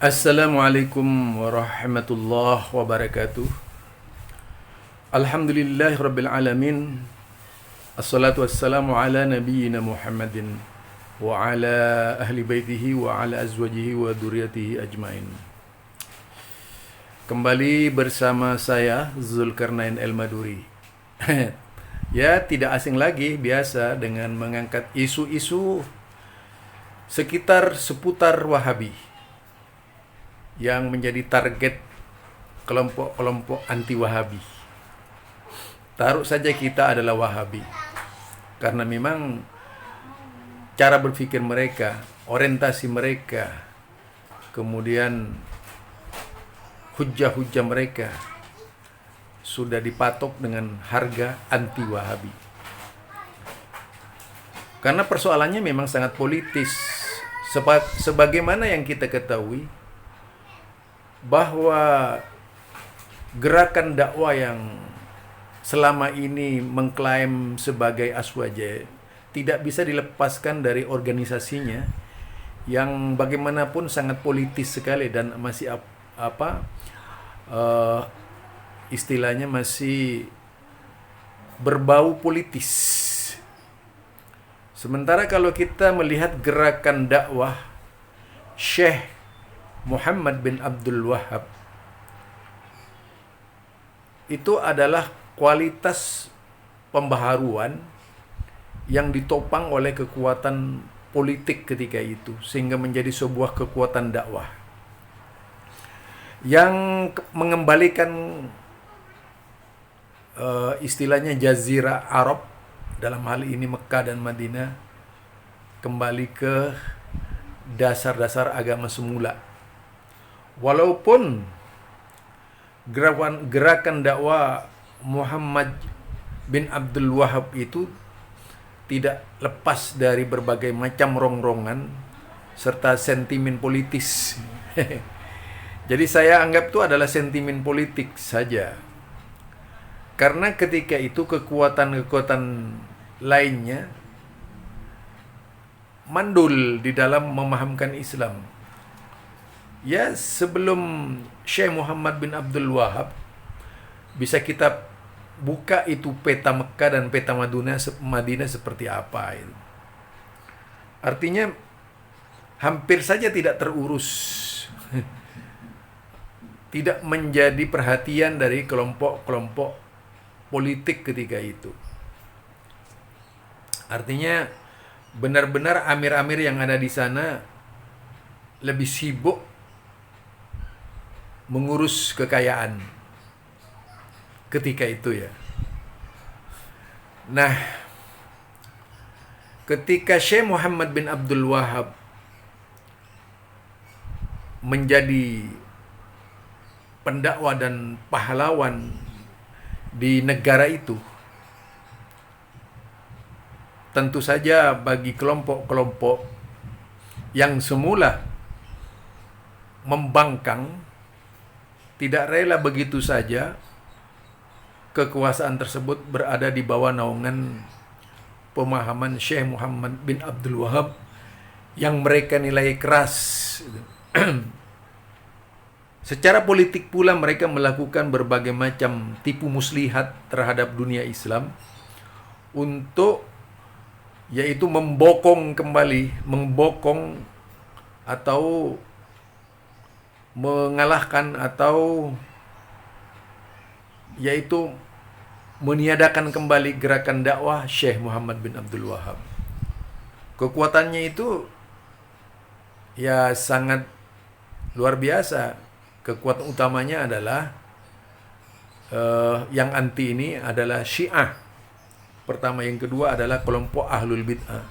Assalamualaikum warahmatullahi wabarakatuh. Alhamdulillahirabbil alamin. Assalatu wassalamu ala nabiyyina Muhammadin wa ala ahli baitihi wa ala azwajihi wa dzurriyyatihi ajmain. Kembali bersama saya Zulkarnain El-Maduri. Ya, tidak asing lagi biasa dengan mengangkat isu-isu seputar Wahabi yang menjadi target kelompok-kelompok anti-Wahabi. Taruh saja kita adalah Wahabi, karena memang cara berpikir mereka, orientasi mereka, kemudian hujah-hujah mereka sudah dipatok dengan harga anti-Wahabi. Karena persoalannya memang sangat politis. Sebagaimana yang kita ketahui, bahwa gerakan dakwah yang selama ini mengklaim sebagai Aswaja tidak bisa dilepaskan dari organisasinya yang bagaimanapun sangat politis sekali dan masih istilahnya masih berbau politis. Sementara kalau kita melihat gerakan dakwah Syekh Muhammad bin Abdul Wahhab, itu adalah kualitas pembaharuan yang ditopang oleh kekuatan politik ketika itu, sehingga menjadi sebuah kekuatan dakwah yang mengembalikan istilahnya Jazirah Arab, dalam hal ini Mekah dan Madinah, kembali ke dasar-dasar agama semula. Walaupun gerakan dakwah Muhammad bin Abdul Wahhab itu tidak lepas dari berbagai macam rongrongan serta sentimen politis. Jadi saya anggap itu adalah sentimen politik saja. Karena ketika itu kekuatan-kekuatan lainnya mandul di dalam memahamkan Islam. Ya, sebelum Syekh Muhammad bin Abdul Wahhab, bisa kita buka itu peta Mekah dan peta Madinah seperti apa itu. Artinya hampir saja tidak terurus. Tidak menjadi perhatian dari kelompok-kelompok politik ketika itu. Artinya benar-benar amir-amir yang ada di sana lebih sibuk mengurus kekayaan ketika itu ya. Nah, ketika Syekh Muhammad bin Abdul Wahhab menjadi pendakwah dan pahlawan di negara itu, tentu saja bagi kelompok-kelompok yang semula membangkang, tidak rela begitu saja kekuasaan tersebut berada di bawah naungan pemahaman Syekh Muhammad bin Abdul Wahhab yang mereka nilai keras. Secara politik pula mereka melakukan berbagai macam tipu muslihat terhadap dunia Islam untuk yaitu membokong atau mengalahkan atau yaitu meniadakan kembali gerakan dakwah Syekh Muhammad bin Abdul Wahhab. Kekuatannya itu ya sangat luar biasa. Kekuatan utamanya adalah yang anti ini adalah Syiah. Pertama, yang kedua adalah kelompok Ahlul Bid'ah.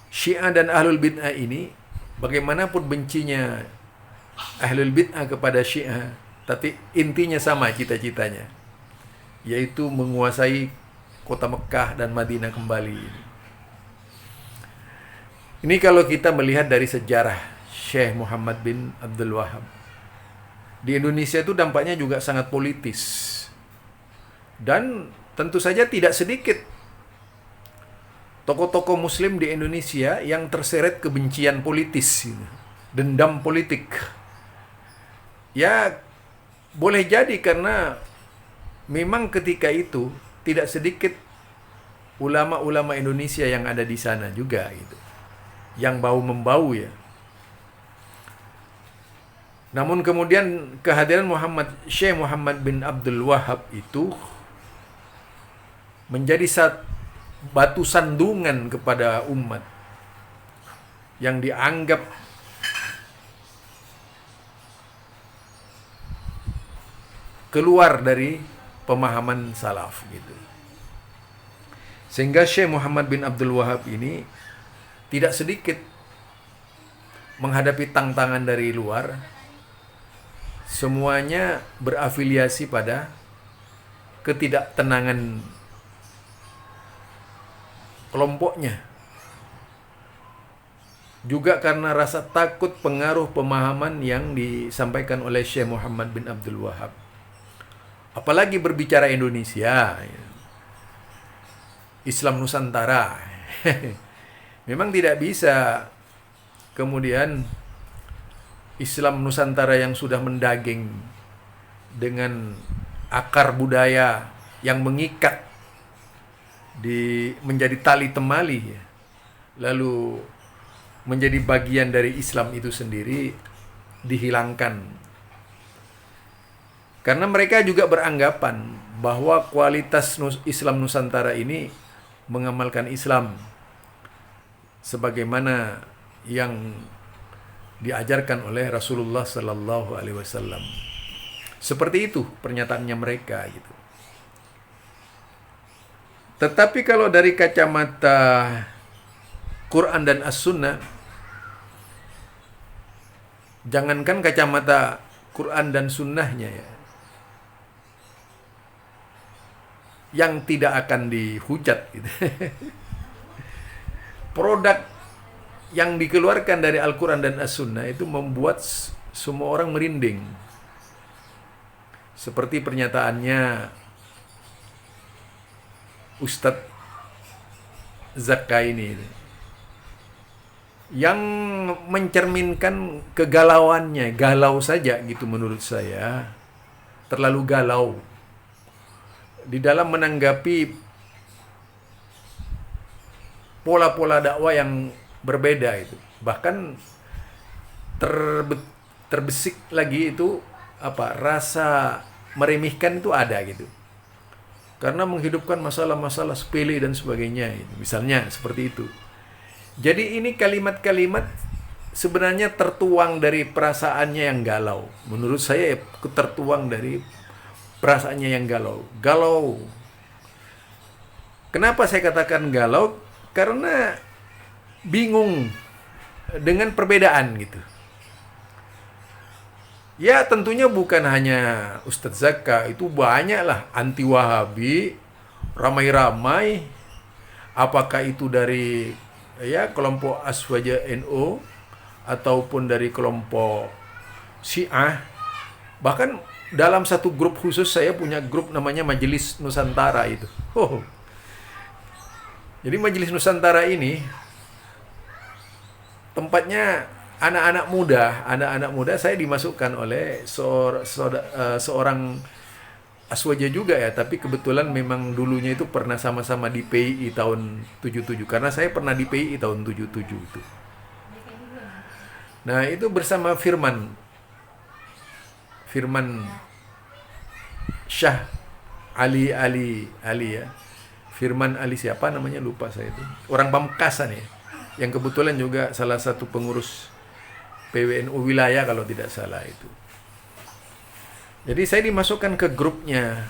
Syiah dan Ahlul Bid'ah ini bagaimanapun bencinya Ahlul Bid'ah kepada Syiah, tapi intinya sama cita-citanya, yaitu menguasai kota Mekah dan Madinah kembali. Ini kalau kita melihat dari sejarah Syekh Muhammad bin Abdul Wahhab. Di Indonesia itu dampaknya juga sangat politis. Dan tentu saja tidak sedikit tokoh-tokoh muslim di Indonesia yang terseret kebencian politis. dendam politik. Ya, boleh jadi karena memang ketika itu tidak sedikit ulama-ulama Indonesia yang ada di sana juga gitu, yang bau-membau ya. Namun kemudian kehadiran Syekh Muhammad bin Abdul Wahab itu menjadi batu sandungan kepada umat yang dianggap keluar dari pemahaman salaf gitu. Sehingga Syekh Muhammad bin Abdul Wahab ini tidak sedikit menghadapi tantangan dari luar, semuanya berafiliasi pada ketidaktenangan kelompoknya. Juga karena rasa takut pengaruh pemahaman yang disampaikan oleh Syekh Muhammad bin Abdul Wahab. Apalagi berbicara Indonesia, Islam Nusantara. Memang tidak bisa kemudian Islam Nusantara yang sudah mendaging dengan akar budaya yang mengikat menjadi tali temali, lalu menjadi bagian dari Islam itu sendiri dihilangkan. Karena mereka juga beranggapan bahwa kualitas Islam Nusantara ini mengamalkan Islam sebagaimana yang diajarkan oleh Rasulullah Sallallahu Alaihi Wasallam. Seperti itu pernyataannya mereka gitu. Tetapi kalau dari kacamata Quran dan As-Sunnah, jangankan kacamata Quran dan Sunnahnya ya, yang tidak akan dihujat gitu. Produk yang dikeluarkan dari Al-Quran dan As-Sunnah itu membuat semua orang merinding. Seperti pernyataannya Ustadz Zakaini yang mencerminkan kegalauannya, galau saja gitu menurut saya, terlalu galau di dalam menanggapi pola-pola dakwah yang berbeda itu. Bahkan terbesik lagi itu rasa meremehkan itu ada gitu. Karena menghidupkan masalah-masalah sepele dan sebagainya gitu. Misalnya seperti itu. Jadi ini kalimat-kalimat sebenarnya tertuang dari perasaannya yang galau. Menurut saya tertuang dari perasaannya yang galau. Galau. Kenapa saya katakan galau? Karena bingung dengan perbedaan gitu. Ya tentunya bukan hanya Ustadz Zaka, itu banyaklah anti Wahabi, ramai-ramai. Apakah itu dari kelompok Aswaja NU ataupun dari kelompok Syiah. Bahkan dalam satu grup khusus, saya punya grup namanya Majelis Nusantara itu. Jadi Majelis Nusantara ini tempatnya anak-anak muda. Saya dimasukkan oleh seorang Aswaja juga ya, tapi kebetulan memang dulunya itu pernah sama-sama di PII tahun 77, karena saya pernah di PII tahun 77 itu. Nah, itu bersama Firman Syah Ali ya. Firman Ali siapa namanya, lupa saya itu. Orang Pamekasan ya. Yang kebetulan juga salah satu pengurus PWNU wilayah kalau tidak salah itu. Jadi saya dimasukkan ke grupnya.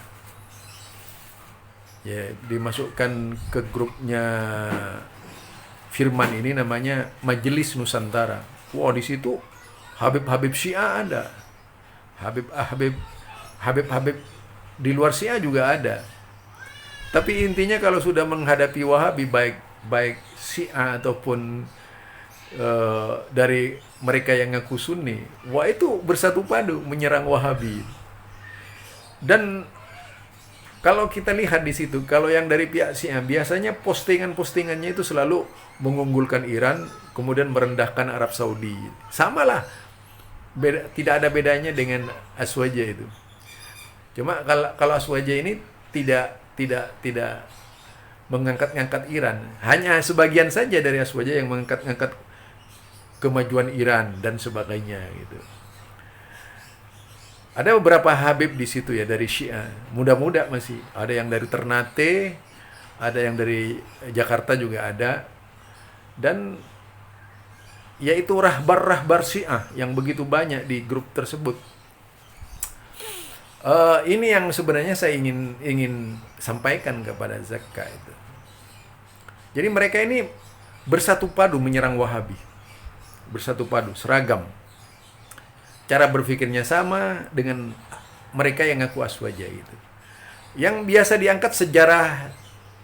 Ya, dimasukkan ke grupnya Firman ini namanya Majelis Nusantara. Wah, di situ Habib Syiah ada. Habib di luar Syiah juga ada. Tapi intinya kalau sudah menghadapi Wahabi, baik Syiah ataupun dari mereka yang ngaku Sunni, itu bersatu padu menyerang Wahabi. Dan Kalau kita lihat di situ, kalau yang dari pihak Syiah biasanya postingan-postingannya itu selalu mengunggulkan Iran, kemudian merendahkan Arab Saudi. Samalah, tidak ada bedanya dengan Aswaja itu. Cuma kalau Aswaja ini tidak mengangkat-ngangkat Iran. Hanya sebagian saja dari Aswaja yang mengangkat-ngangkat kemajuan Iran dan sebagainya gitu. Ada beberapa Habib di situ ya dari Syiah, muda-muda masih. Ada yang dari Ternate, ada yang dari Jakarta juga ada. Dan yaitu rahbar-rahbar Syiah yang begitu banyak di grup tersebut. Ini yang sebenarnya saya ingin sampaikan kepada Zakka itu. Jadi mereka ini bersatu padu menyerang Wahabi. Bersatu padu, seragam. Cara berpikirnya sama dengan mereka yang ngaku Aswaja itu. Yang biasa diangkat sejarah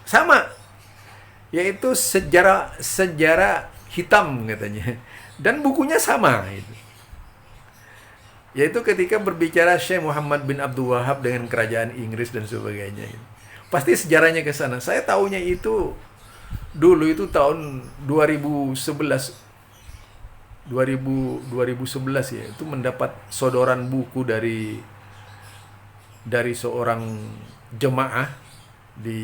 sama, yaitu sejarah hitam katanya. Dan bukunya sama itu. Yaitu ketika berbicara Syekh Muhammad bin Abdul Wahab dengan kerajaan Inggris dan sebagainya. Pasti sejarahnya ke sana. Saya tahunya itu dulu itu tahun 2011 ya, itu mendapat sodoran buku dari seorang jemaah di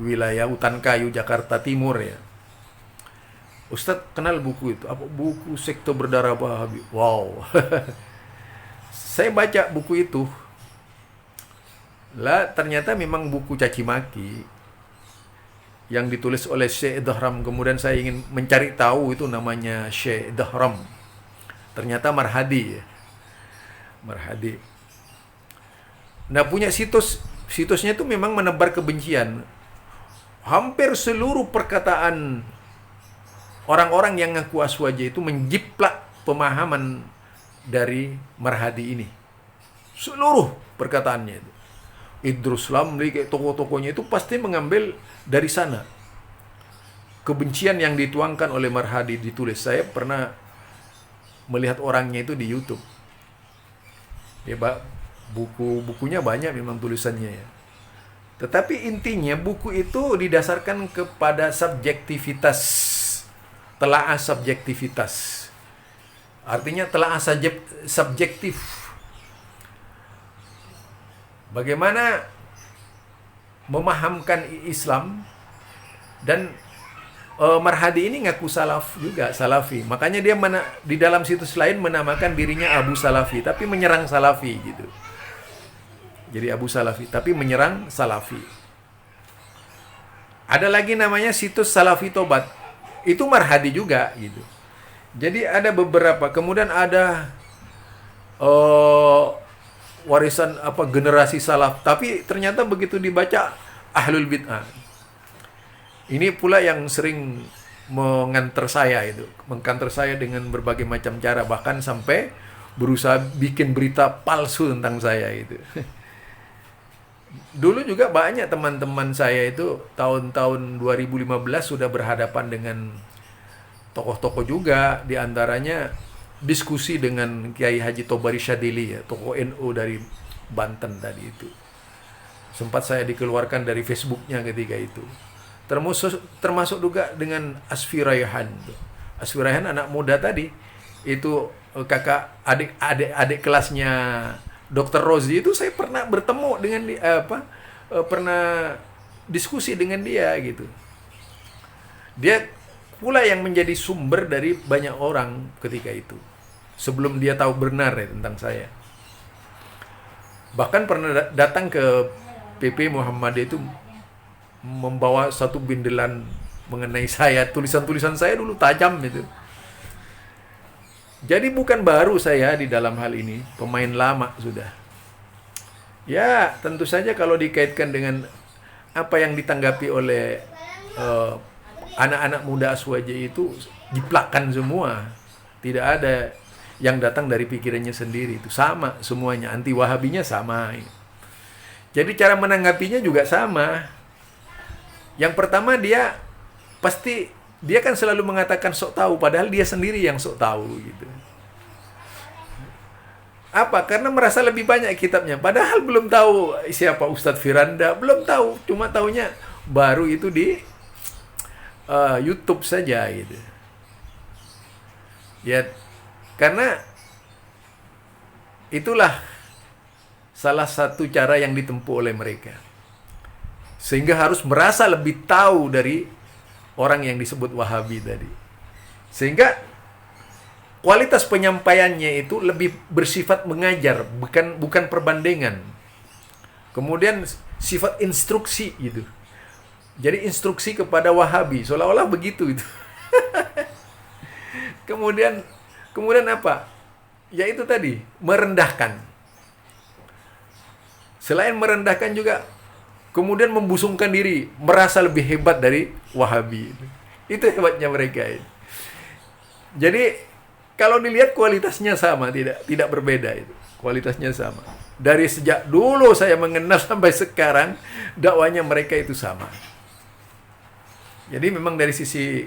wilayah Utan Kayu, Jakarta Timur ya. Ustadz kenal buku itu, apa buku Sekte Berdarah Wahabi. Wow. Saya baca buku itu. Lah ternyata memang buku caci maki yang ditulis oleh Syekh Dahram. Kemudian saya ingin mencari tahu itu namanya Syekh Dahram. Ternyata Marhadi ya. Marhadi. Nah punya situsnya itu memang menebar kebencian. Hampir seluruh perkataan orang-orang yang ngaku Aswaja itu menjiplak pemahaman dari Marhadi ini. Seluruh perkataannya itu. Idrus Lamli, kayak tokoh-tokohnya itu pasti mengambil dari sana. Kebencian yang dituangkan oleh Marhadi ditulis. Saya pernah melihat orangnya itu di YouTube. Ya, bukunya banyak memang tulisannya ya. Tetapi intinya buku itu didasarkan kepada subjektivitas. Telaah subjektivitas. Artinya telaah subjektif. Bagaimana memahamkan Islam, dan Marhadi ini ngaku salaf juga, salafi. Makanya dia di dalam situs lain menamakan dirinya Abu Salafi, tapi menyerang salafi gitu. Jadi Abu Salafi, tapi menyerang salafi. Ada lagi namanya situs Salafi Tobat. Itu Marhadi juga gitu. Jadi ada beberapa, kemudian ada warisan generasi salaf, tapi ternyata begitu dibaca ahlul bid'ah. Ini pula yang sering mengkanter saya dengan berbagai macam cara, bahkan sampai berusaha bikin berita palsu tentang saya itu. Dulu juga banyak teman-teman saya itu tahun-tahun 2015 sudah berhadapan dengan tokoh-tokoh juga, diantaranya diskusi dengan Kiai Haji Tobari Syadili ya, tokoh NU dari Banten tadi itu. Sempat saya dikeluarkan dari Facebooknya ketika itu. Termasuk juga dengan Asfi Rayhan. Asfi Rayhan anak muda tadi itu, kakak adik kelasnya Dr. Rozi itu, saya pernah bertemu dengan dia, pernah diskusi dengan dia gitu. Dia pula yang menjadi sumber dari banyak orang ketika itu, sebelum dia tahu benar ya tentang saya. Bahkan pernah datang ke PP Muhammadiyah itu membawa satu bindelan mengenai saya. Tulisan-tulisan saya dulu tajam itu. Jadi bukan baru saya di dalam hal ini, pemain lama sudah. Ya, tentu saja kalau dikaitkan dengan apa yang ditanggapi oleh anak-anak muda Aswaja itu, jiplakan semua. Tidak ada yang datang dari pikirannya sendiri, itu sama semuanya, anti Wahabinya sama. Jadi cara menanggapinya juga sama. Yang pertama, dia kan selalu mengatakan sok tahu, padahal dia sendiri yang sok tahu gitu. Apa? Karena merasa lebih banyak kitabnya. Padahal belum tahu siapa Ustadz Firanda, belum tahu. Cuma taunya baru itu di YouTube saja gitu. Ya, karena itulah salah satu cara yang ditempuh oleh mereka. Sehingga harus merasa lebih tahu dari orang yang disebut Wahabi tadi. Sehingga kualitas penyampaiannya itu lebih bersifat mengajar, bukan perbandingan. Kemudian sifat instruksi gitu. Jadi instruksi kepada Wahabi, seolah-olah begitu itu. Kemudian apa? Ya itu tadi, merendahkan. Selain merendahkan juga kemudian membusungkan diri, merasa lebih hebat dari Wahabi. Itu hebatnya mereka. Jadi kalau dilihat kualitasnya sama, tidak berbeda itu. Kualitasnya sama. Dari sejak dulu saya mengenal sampai sekarang, dakwanya mereka itu sama. Jadi memang dari sisi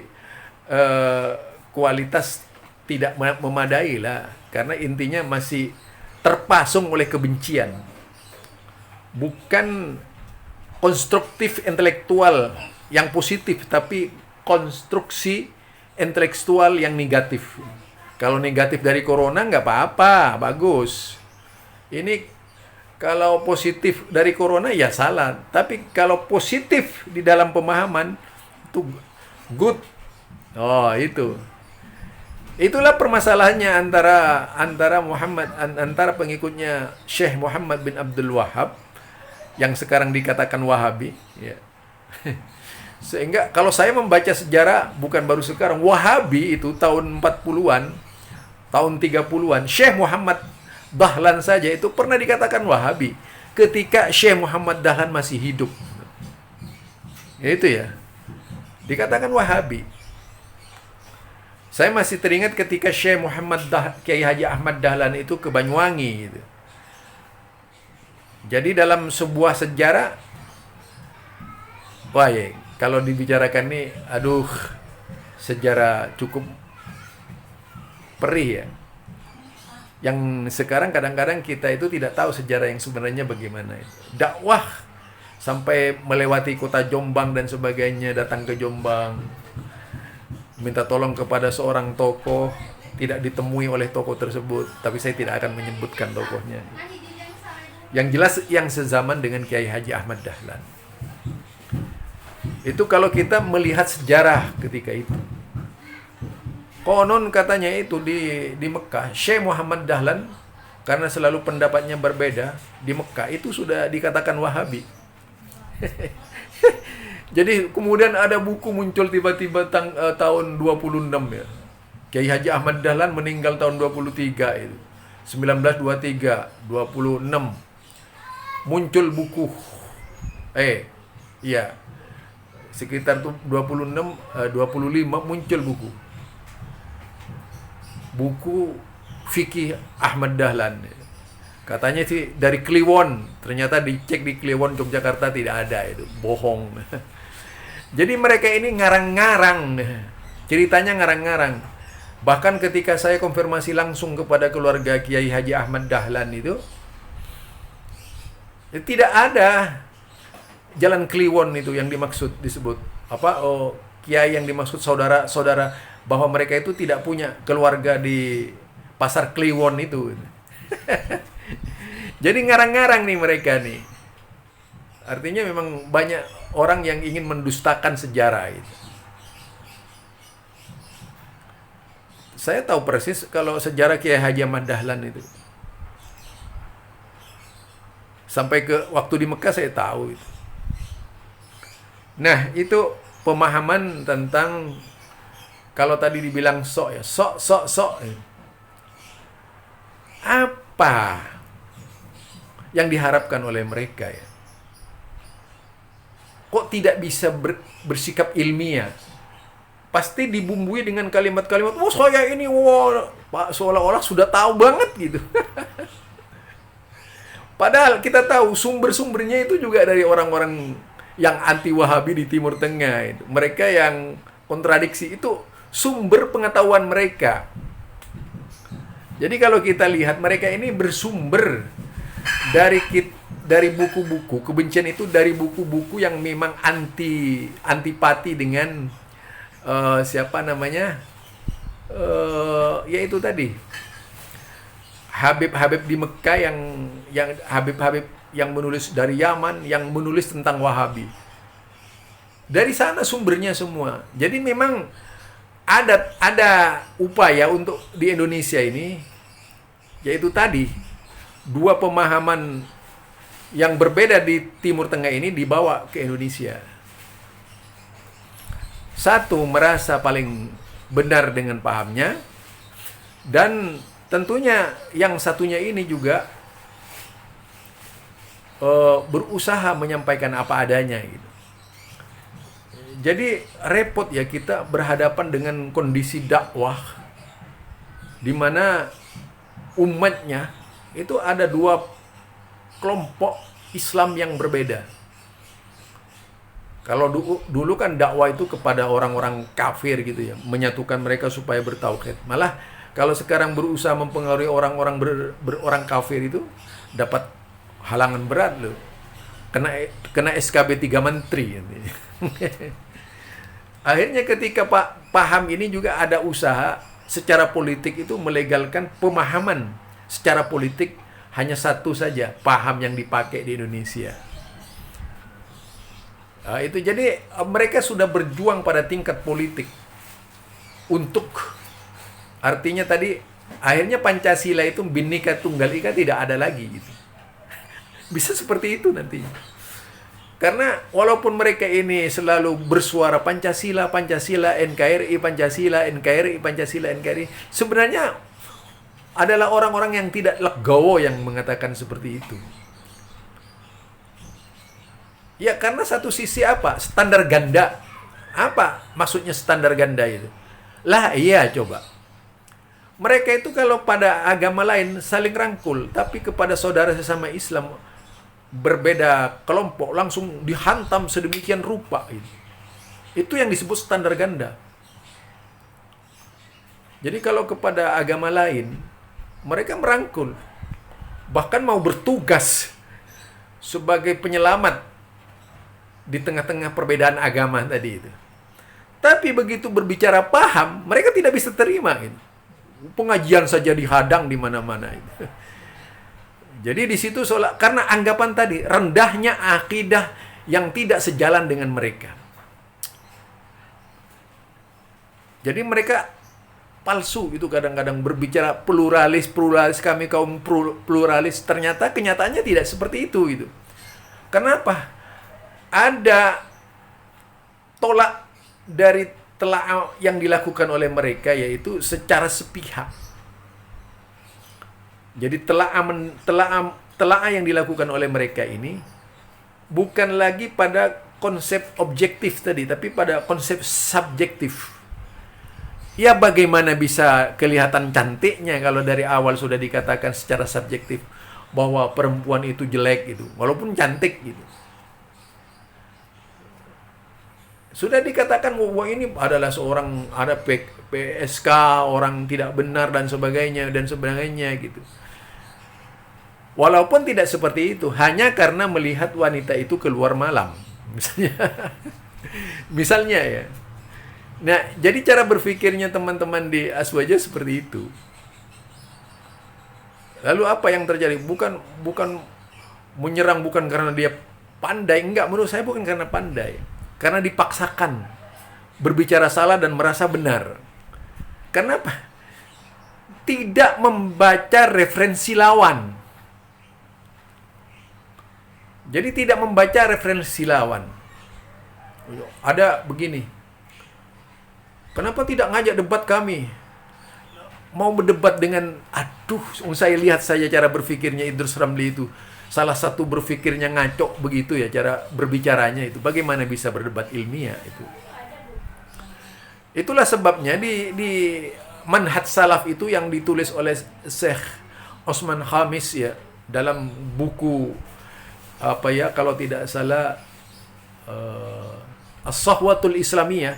kualitas tidak memadai lah, karena intinya masih terpasung oleh kebencian. Bukan konstruktif intelektual yang positif, tapi konstruksi intelektual yang negatif. Kalau negatif dari corona nggak apa-apa, bagus. Ini kalau positif dari corona ya salah. Tapi kalau positif di dalam pemahaman itu good. Oh, itu. Itulah permasalahannya antara pengikutnya Syekh Muhammad bin Abdul Wahhab yang sekarang dikatakan Wahabi, ya. Sehingga kalau saya membaca sejarah bukan baru sekarang, Wahabi itu tahun 40-an, tahun 30-an, Syekh Muhammad Dahlan saja itu pernah dikatakan Wahabi ketika Syekh Muhammad Dahlan masih hidup. Ya, itu ya. Dikatakan Wahabi. Saya masih teringat ketika Syekh Kiai Haji Ahmad Dahlan itu ke Banyuwangi gitu. Jadi dalam sebuah sejarah, wah ya, kalau dibicarakan nih, aduh, sejarah cukup perih ya. Yang sekarang kadang-kadang kita itu tidak tahu sejarah yang sebenarnya bagaimana. Dakwah sampai melewati kota Jombang dan sebagainya, datang ke Jombang, minta tolong kepada seorang tokoh, tidak ditemui oleh tokoh tersebut, tapi saya tidak akan menyebutkan tokohnya. Yang jelas yang sezaman dengan Kiai Haji Ahmad Dahlan. Itu kalau kita melihat sejarah ketika itu. Konon katanya itu di Mekah, Syekh Muhammad Dahlan karena selalu pendapatnya berbeda, di Mekah itu sudah dikatakan Wahabi. Jadi kemudian ada buku muncul tiba-tiba tahun 26 ya. Kiai Haji Ahmad Dahlan meninggal tahun 23 itu. 1923, 26. Muncul buku. Iya. Sekitar 26, 25 muncul buku. Buku fikih Ahmad Dahlan. Katanya sih dari Kliwon, ternyata dicek di Kliwon Yogyakarta tidak ada, itu bohong. Jadi mereka ini ngarang-ngarang, ceritanya ngarang-ngarang. Bahkan ketika saya konfirmasi langsung kepada keluarga Kiai Haji Ahmad Dahlan itu, tidak ada jalan Kliwon itu yang disebut apa? Oh, kiai yang dimaksud saudara-saudara, bahwa mereka itu tidak punya keluarga di pasar Kliwon itu. Jadi ngarang-ngarang nih mereka nih. Artinya memang banyak orang yang ingin mendustakan sejarah itu. Saya tahu persis kalau sejarah Kiai Haji Ahmad Dahlan itu. Sampai ke waktu di Mekah saya tahu itu. Nah, itu pemahaman tentang kalau tadi dibilang sok ya, sok. Apa yang diharapkan oleh mereka ya? Kok tidak bisa bersikap ilmiah? Pasti dibumbui dengan kalimat-kalimat, "Oh, saya ini Pak seolah-olah sudah tahu banget gitu." Padahal kita tahu sumber-sumbernya itu juga dari orang-orang yang anti Wahabi di Timur Tengah itu. Mereka yang kontradiksi itu sumber pengetahuan mereka. Jadi kalau kita lihat mereka ini bersumber dari dari buku-buku kebencian itu, dari buku-buku yang memang antipati dengan siapa namanya, yaitu tadi Habib-habib di Mekah yang Habib-habib yang menulis dari Yaman, yang menulis tentang Wahabi. Dari sana sumbernya semua. Jadi memang ada upaya untuk di Indonesia ini, yaitu tadi dua pemahaman yang berbeda di Timur Tengah ini dibawa ke Indonesia. Satu merasa paling benar dengan pahamnya, dan tentunya yang satunya ini juga berusaha menyampaikan apa adanya gitu. Jadi repot ya kita berhadapan dengan kondisi dakwah di mana umatnya itu ada dua kelompok Islam yang berbeda. Kalau dulu kan dakwah itu kepada orang-orang kafir gitu ya, menyatukan mereka supaya bertauhid. Malah kalau sekarang berusaha mempengaruhi orang-orang orang kafir itu dapat halangan berat loh. Kena SKB 3 menteri. Akhirnya ketika paham ini juga ada usaha secara politik itu melegalkan pemahaman secara politik hanya satu saja paham yang dipakai di Indonesia. Itu jadi mereka sudah berjuang pada tingkat politik untuk, artinya tadi akhirnya Pancasila itu Bhinneka Tunggal Ika tidak ada lagi gitu. Bisa seperti itu nantinya. Karena walaupun mereka ini selalu bersuara Pancasila, Pancasila, NKRI, Pancasila, NKRI, Pancasila, NKRI, sebenarnya adalah orang-orang yang tidak legowo yang mengatakan seperti itu. Ya karena satu sisi apa? Standar ganda. Apa maksudnya standar ganda itu? Lah iya coba. Mereka itu kalau pada agama lain saling rangkul, tapi kepada saudara sesama Islam berbeda kelompok langsung dihantam sedemikian rupa. Itu yang disebut standar ganda. Jadi kalau kepada agama lain mereka merangkul, bahkan mau bertugas sebagai penyelamat di tengah-tengah perbedaan agama tadi itu. Tapi begitu berbicara paham, mereka tidak bisa terima gitu. Pengajian saja dihadang di mana-mana itu. Jadi di situ karena anggapan tadi rendahnya akidah yang tidak sejalan dengan mereka. Jadi mereka palsu itu kadang-kadang berbicara pluralis kami kaum pluralis, ternyata kenyataannya tidak seperti itu gitu. Kenapa? Ada tolak dari telaah yang dilakukan oleh mereka, yaitu secara sepihak. Jadi telaah yang dilakukan oleh mereka ini bukan lagi pada konsep objektif tadi, tapi pada konsep subjektif. Ya bagaimana bisa kelihatan cantiknya kalau dari awal sudah dikatakan secara subjektif bahwa perempuan itu jelek gitu, walaupun cantik gitu. Sudah dikatakan bahwa ini adalah seorang ada PSK, orang tidak benar dan sebagainya gitu. Walaupun tidak seperti itu, hanya karena melihat wanita itu keluar malam, misalnya ya. Nah, jadi cara berpikirnya teman-teman di Aswaja seperti itu. Lalu apa yang terjadi? Bukan menyerang bukan karena dia pandai, enggak, menurut saya bukan karena pandai. Karena dipaksakan berbicara salah dan merasa benar. Kenapa? Tidak membaca referensi lawan. Jadi tidak membaca referensi lawan. Ada begini. Kenapa tidak ngajak debat kami? Mau berdebat dengan, saya lihat saja cara berpikirnya Idrus Ramli itu. Salah satu berpikirnya ngaco begitu ya, cara berbicaranya itu. Bagaimana bisa berdebat ilmiah itu? Itulah sebabnya di Manhaj Salaf itu yang ditulis oleh Syekh Osman Khamis ya, dalam buku kalau tidak salah As-Sahwatul Islamiyah,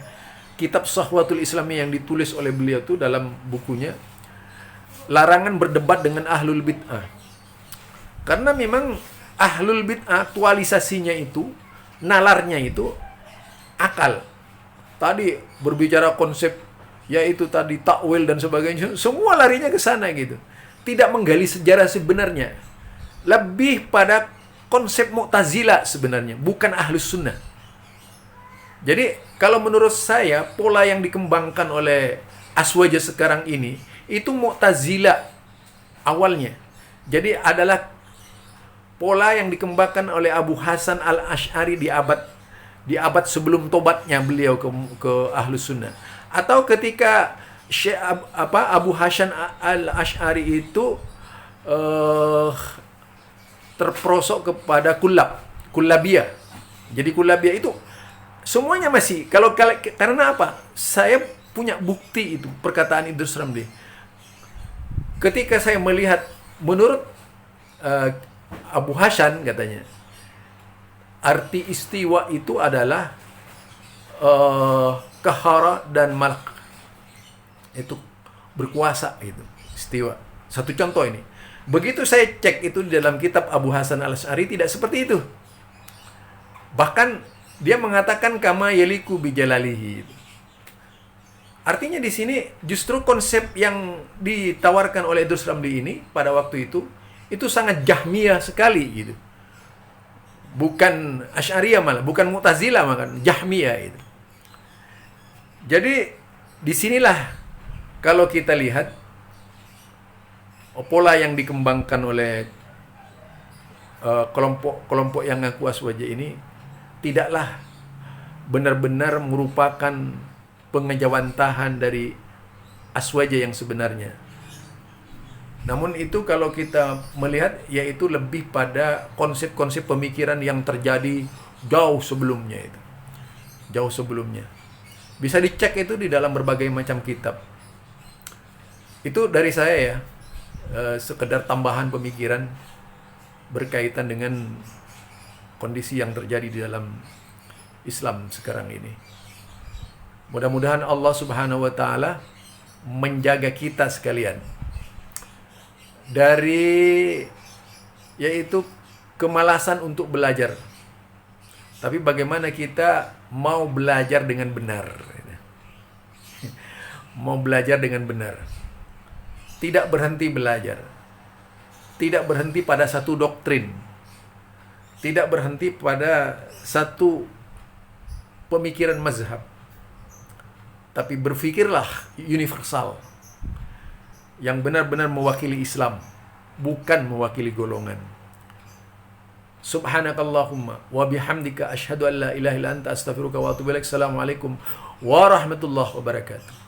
kitab Sahwatul Islamiyah yang ditulis oleh beliau itu dalam bukunya, larangan berdebat dengan ahlul bid'ah. Karena memang ahlul bid'ah aktualisasinya itu, nalarnya itu akal. Tadi berbicara konsep, yaitu tadi takwil dan sebagainya, semua larinya ke sana gitu. Tidak menggali sejarah sebenarnya. Lebih pada konsep Mu'tazilah sebenarnya, bukan Ahlus Sunnah. Jadi, kalau menurut saya, pola yang dikembangkan oleh Aswaja sekarang ini, itu Mu'tazilah awalnya. Jadi, adalah pola yang dikembangkan oleh Abu Hasan al-Asy'ari di abad sebelum tobatnya beliau ke Ahlus Sunnah. Atau ketika Abu Hasan al-Asy'ari itu terperosok kepada kullabiyah. Jadi kullabiyah itu semuanya masih, karena apa? Saya punya bukti itu, perkataan Idrus Ramli. Ketika saya melihat, menurut Abu Hasan katanya, arti istiwa itu adalah kahara dan malak. Itu berkuasa itu, istiwa. Satu contoh ini. Begitu saya cek itu di dalam kitab Abu Hasan al-Asy'ari, tidak seperti itu. Bahkan dia mengatakan kama yaliku bijalalihi. Artinya di sini justru konsep yang ditawarkan oleh Idrus Ramli ini pada waktu itu sangat Jahmiyah sekali gitu. Bukan Asy'ariyah malah, bukan Mu'tazilah malah, Jahmiyah itu. Jadi disinilah kalau kita lihat pola yang dikembangkan oleh kelompok yang ngaku Aswaja ini tidaklah benar-benar merupakan pengejawantahan dari Aswaja yang sebenarnya. Namun itu kalau kita melihat, yaitu lebih pada konsep-konsep pemikiran yang terjadi jauh sebelumnya itu. Jauh sebelumnya. Bisa dicek itu di dalam berbagai macam kitab. Itu dari saya ya, sekedar tambahan pemikiran berkaitan dengan kondisi yang terjadi di dalam Islam sekarang ini. Mudah-mudahan Allah Subhanahu wa taala menjaga kita sekalian dari yaitu kemalasan untuk belajar. Tapi bagaimana kita mau belajar dengan benar. Mau belajar dengan benar. Tidak berhenti belajar. Tidak berhenti pada satu doktrin. Tidak berhenti pada satu pemikiran mazhab. Tapi berfikirlah universal. Yang benar-benar mewakili Islam. Bukan mewakili golongan. Subhanakallahumma wa bihamdika asyhadu an la ilaha illa anta astaghfiruka wa atubu ilaik. Assalamualaikum warahmatullahi wabarakatuh.